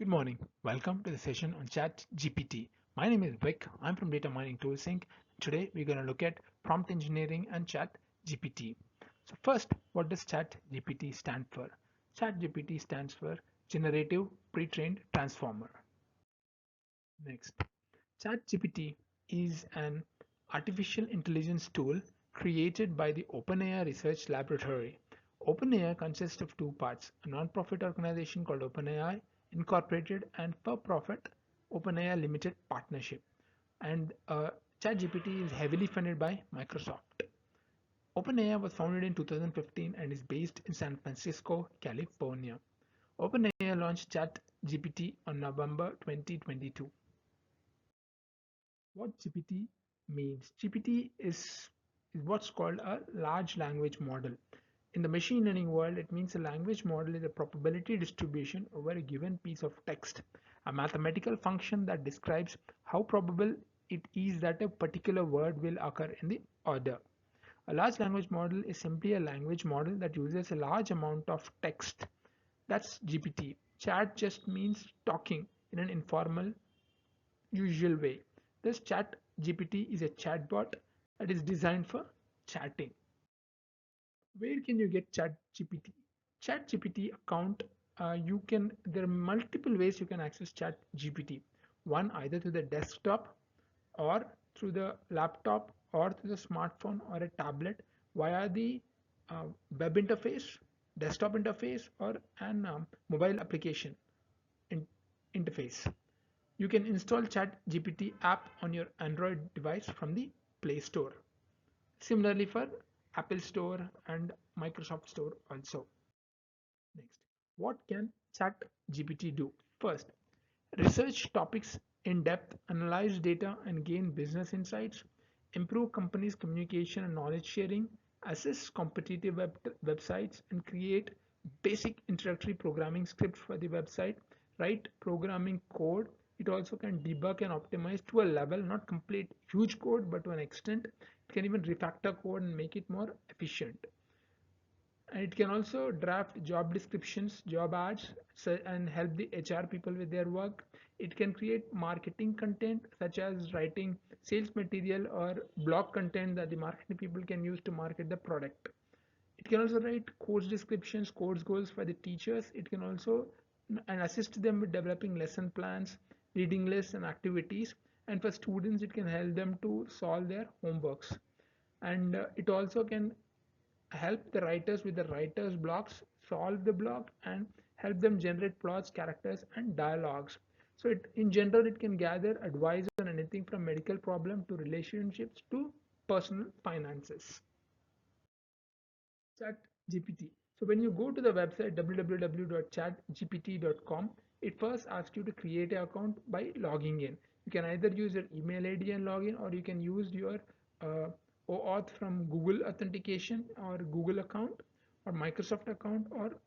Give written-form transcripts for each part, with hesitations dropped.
Good morning. Welcome to the session on ChatGPT. My name is Vic. I'm from Data Mining Tools Inc. Today we're going to look at prompt engineering and ChatGPT. So first, what does ChatGPT stand for? ChatGPT stands for Generative Pre-trained Transformer. Next, ChatGPT is an artificial intelligence tool created by the OpenAI Research Laboratory. OpenAI consists of two parts, a non-profit organization called OpenAI Incorporated and for-profit OpenAI Limited Partnership. And ChatGPT is heavily funded by Microsoft. OpenAI was founded in 2015 and is based in San Francisco, California. OpenAI launched ChatGPT on November 2022. What GPT means? GPT is what's called a large language model. In the machine learning world, it means a language model is a probability distribution over a given piece of text, a mathematical function that describes how probable it is that a particular word will occur in the order. A large language model is simply a language model that uses a large amount of text. That's GPT. Chat just means talking in an informal, usual way. This chat GPT is a chatbot that is designed for chatting. Where can you get chat GPT? Chat GPT account, there are multiple ways you can access chat GPT. One, either through the desktop or through the laptop or through the smartphone or a tablet via the web interface, desktop interface, or an mobile application in interface. You can install ChatGPT app on your Android device from the Play Store. Similarly for Apple Store and Microsoft Store also. Next, what can ChatGPT do? First, research topics in depth, analyze data and gain business insights, improve companies' communication and knowledge sharing, assess competitive websites, and create basic introductory programming scripts for the website, write programming code. It also can debug and optimize to a level, not complete huge code, but to an extent. It can even refactor code and make it more efficient. And it can also draft job descriptions, job ads, and help the HR people with their work. It can create marketing content such as writing sales material or blog content that the marketing people can use to market the product. It can also write course descriptions, course goals for the teachers. It can also and assist them with developing lesson plans, reading lists and activities. And for students, it can help them to solve their homeworks. And it also can help the writers with the writer's blocks, solve the block, and help them generate plots, characters, and dialogues. So in general, it can gather advice on anything from medical problem to relationships to personal finances. ChatGPT. So when you go to the website www.chatgpt.com, it first asks you to create an account by logging in. You can either use your email ID and log in, or you can use your OAuth from Google authentication or Google account or Microsoft account, or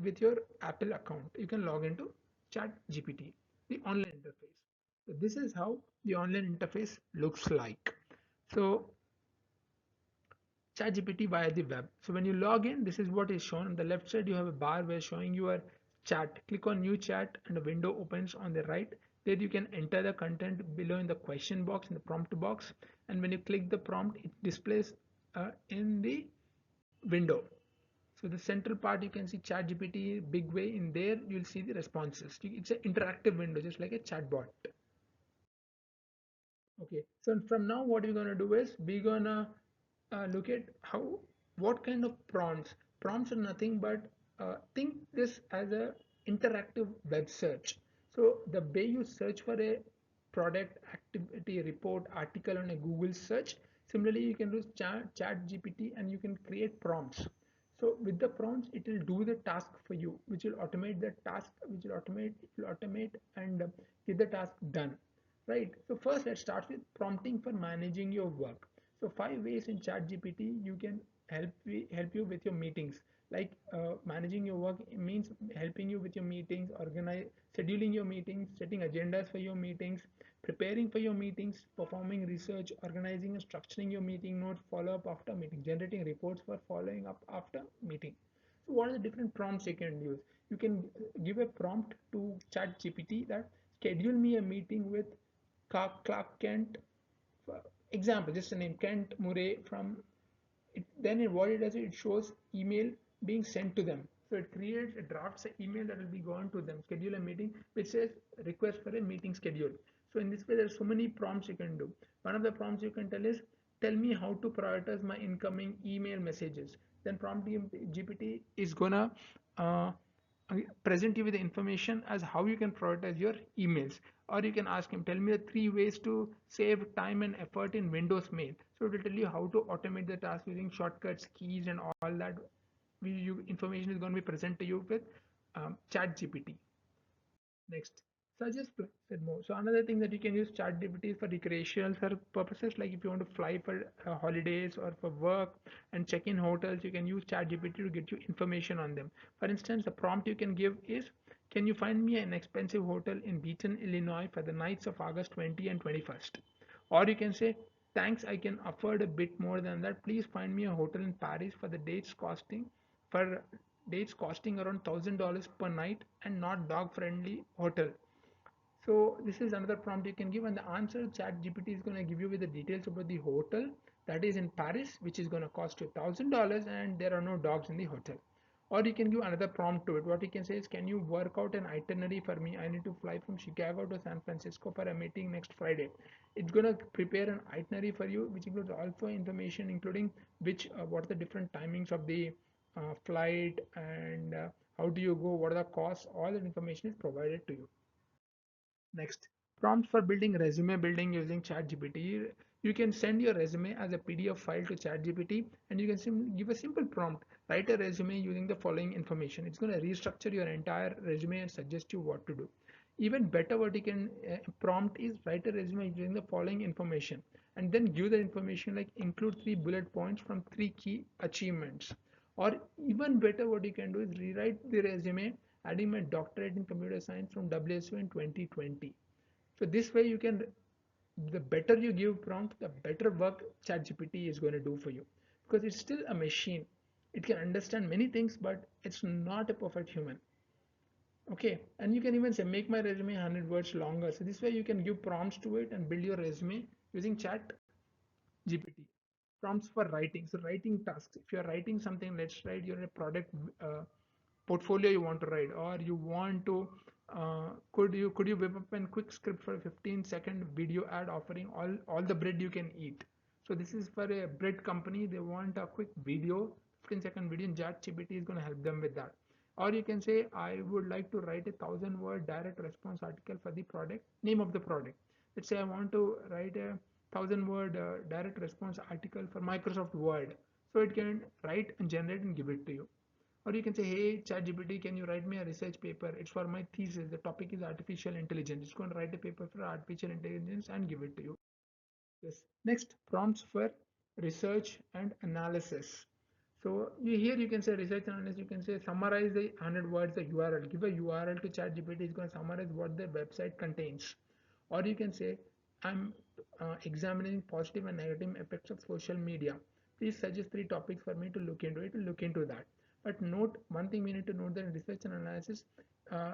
with your Apple account. You can log into ChatGPT, the online interface. So this is how the online interface looks like. So ChatGPT via the web. So when you log in, this is what is shown. On the left side, you have a bar where showing your chat. Click on new chat and a window opens on the right. There you can enter the content below in the question box, in the prompt box. And when you click the prompt, it displays in the window. So the central part, you can see ChatGPT big way. In there, you'll see the responses. It's an interactive window, just like a chatbot. Okay, so from now what we're gonna do is we're gonna look at what kind of prompts. Prompts are nothing but think this as a interactive web search. So the way you search for a product, activity, report, article on a Google search, similarly you can use Chat GPT and you can create prompts. So with the prompts, it will do the task for you, which will automate the task, it will automate and get the task done. Right. So first, let's start with prompting for managing your work. So 5 ways in ChatGPT you can help you with your meetings. Like managing your work means helping you with your meetings, scheduling your meetings, setting agendas for your meetings, preparing for your meetings, performing research, organizing and structuring your meeting notes, follow up after meeting, generating reports for following up after meeting. What are the different prompts you can use? You can give a prompt to ChatGPT that schedule me a meeting with Clark Kent, for example, just a name, Kent Murray from it. Then what it does, it shows email being sent to them. So it creates, it drafts an email that will be gone to them, schedule a meeting, which says request for a meeting schedule. So in this way, there's so many prompts you can do. One of the prompts you can tell is, tell me how to prioritize my incoming email messages. Then prompt GPT is gonna uh, present you with the information as how you can prioritize your emails. Or you can ask him, tell me the 3 ways to save time and effort in Windows Mail. So it will tell you how to automate the task using shortcuts, keys, and all that. Information is going to be present to you with chat gpt. Next, suggest said more. So another thing that you can use ChatGPT for recreational purposes, like if you want to fly for holidays or for work and check in hotels, you can use ChatGPT to get you information on them. For instance, the prompt you can give is, can you find me an expensive hotel in Beaton, Illinois for the nights of August 20 and 21st? Or you can say, thanks, I can afford a bit more than that. Please find me a hotel in Paris for dates costing around $1,000 per night and not dog friendly hotel. So this is another prompt you can give, and the answer chat GPT is going to give you with the details about the hotel that is in Paris, which is going to cost you $1,000 and there are no dogs in the hotel. Or you can give another prompt to it. What you can say is, can you work out an itinerary for me? I need to fly from Chicago to San Francisco for a meeting next Friday. It's going to prepare an itinerary for you, which includes also information, including what are the different timings of the flight, and how do you go, what are the costs. All that information is provided to you. Next, prompts for building resume building using ChatGPT. You can send your resume as a PDF file to ChatGPT, and you can give a simple prompt. Write a resume using the following information. It's going to restructure your entire resume and suggest you what to do. Even better, what you can prompt is, write a resume using the following information, and then give the information like include 3 bullet points from 3 key achievements. Or even better, what you can do is rewrite the resume adding my doctorate in computer science from WSU in 2020. So this way you can, the better you give prompt, the better work ChatGPT is going to do for you, because it's still a machine. It can understand many things, but it's not a perfect human. Okay, and you can even say make my resume 100 words longer. So this way you can give prompts to it and build your resume using chat GPT. Prompts for writing. So writing tasks. If you're writing something, let's write your product portfolio you want to write, or you want to could you whip up a quick script for a 15-second video ad offering all the bread you can eat. So this is for a bread company. They want a quick video, 15-second video, and ChatGPT is going to help them with that. Or you can say, I would like to write a 1,000-word direct response article for the product, name of the product. Let's say I want to write a 1,000-word direct response article for Microsoft Word. So it can write and generate and give it to you. Or you can say, hey, ChatGPT, can you write me a research paper? It's for my thesis. The topic is artificial intelligence. It's going to write a paper for artificial intelligence and give it to you. Yes. Next, prompts for research and analysis. So here you can say research and analysis. You can say summarize the 100 words, the URL. Give a URL to ChatGPT. It's going to summarize what the website contains. Or you can say, I'm examining positive and negative effects of social media. Please suggest 3 topics for me to look into. It will look into that. But note one thing we need to note, that in research and analysis, uh,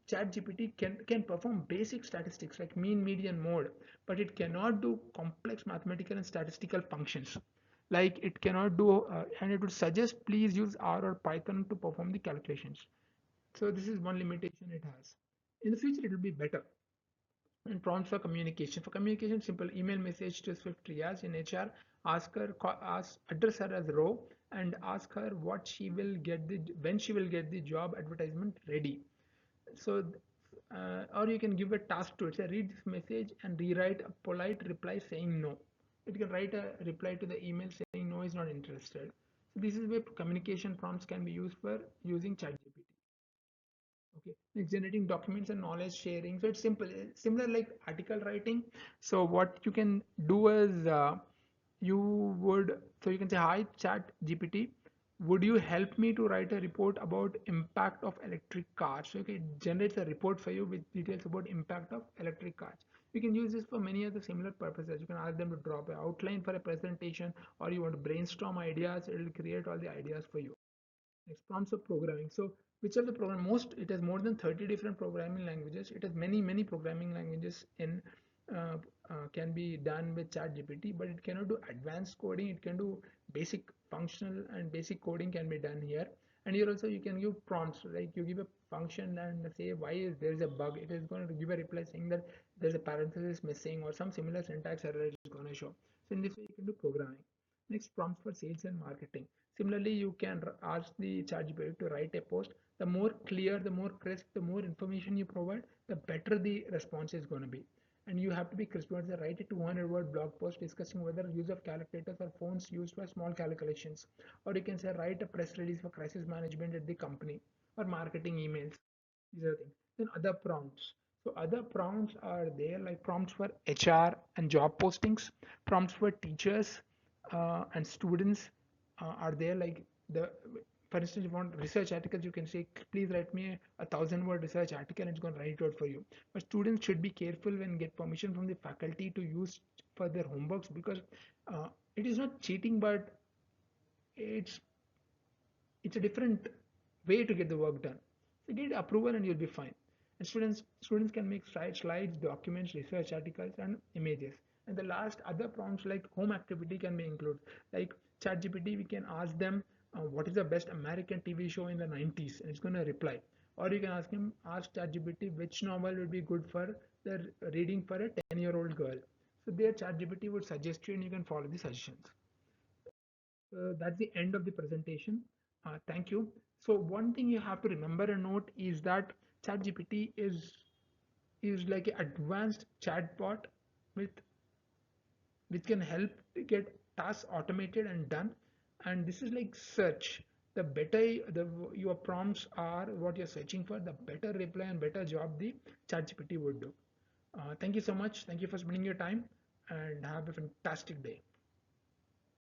ChatGPT can perform basic statistics like mean, median, mode, but it cannot do complex mathematical and statistical functions. Like it cannot do, and it would suggest please use R or Python to perform the calculations. So this is one limitation it has. In the future, it will be better. And prompts for communication. For communication, simple email message to Swift Riyaz in HR. Address her as Ro, and ask her what she will get the when she will get the job advertisement ready. So, or you can give a task to it. Say, read this message and rewrite a polite reply saying no. It can write a reply to the email saying no is not interested. So this is where communication prompts can be used for using ChatGPT. Okay, next, generating documents and knowledge sharing. So it's simple, similar like article writing. So what you can do is you would, so you can say, hi chat GPT, would you help me to write a report about impact of electric cars? So okay, it generates a report for you with details about impact of electric cars. You can use this for many other similar purposes. You can ask them to drop an outline for a presentation, or you want to brainstorm ideas, it will create all the ideas for you. Next, prompts of programming. So which are the program most, it has more than 30 different programming languages. It has many programming languages in can be done with ChatGPT, but it cannot do advanced coding. It can do basic functional and basic coding can be done here. And here also you can give prompts, like you give a function and say why is there is a bug. It is going to give a reply saying that there's a parenthesis missing or some similar syntax error is going to show. So in this way you can do programming. Next, prompts for sales and marketing. Similarly, you can ask the ChatGPT to write a post. The more clear, the more crisp, the more information you provide, the better the response is going to be. And you have to be crisp. Write a 200-word blog post discussing whether use of calculators or phones used for small calculations. Or you can say write a press release for crisis management at the company or marketing emails. These are the things. Then other prompts. So other prompts are there, like prompts for HR and job postings, prompts for teachers and students are there, like the for instance, you want research articles, you can say please write me a 1,000-word research article and it's going to write it out for you. But students should be careful when get permission from the faculty to use for their homeworks, because it is not cheating, but it's it's a different way to get the work done. So get approval and you'll be fine. And students can make slides, documents, research articles, and images. And the last other prompts like home activity can be included. Like ChatGPT, we can ask them what is the best American TV show in the 90s, and it's going to reply. Or you can ask ChatGPT which novel would be good for the reading for a 10-year-old girl. So there ChatGPT would suggest you, and you can follow the suggestions. That's the end of the presentation. Thank you. So one thing you have to remember and note is that ChatGPT is like an advanced chatbot with which can help get tasks automated and done. And this is like search. The better your prompts are, what you're searching for, the better reply and better job the ChatGPT would do. Thank you so much. Thank you for spending your time and have a fantastic day.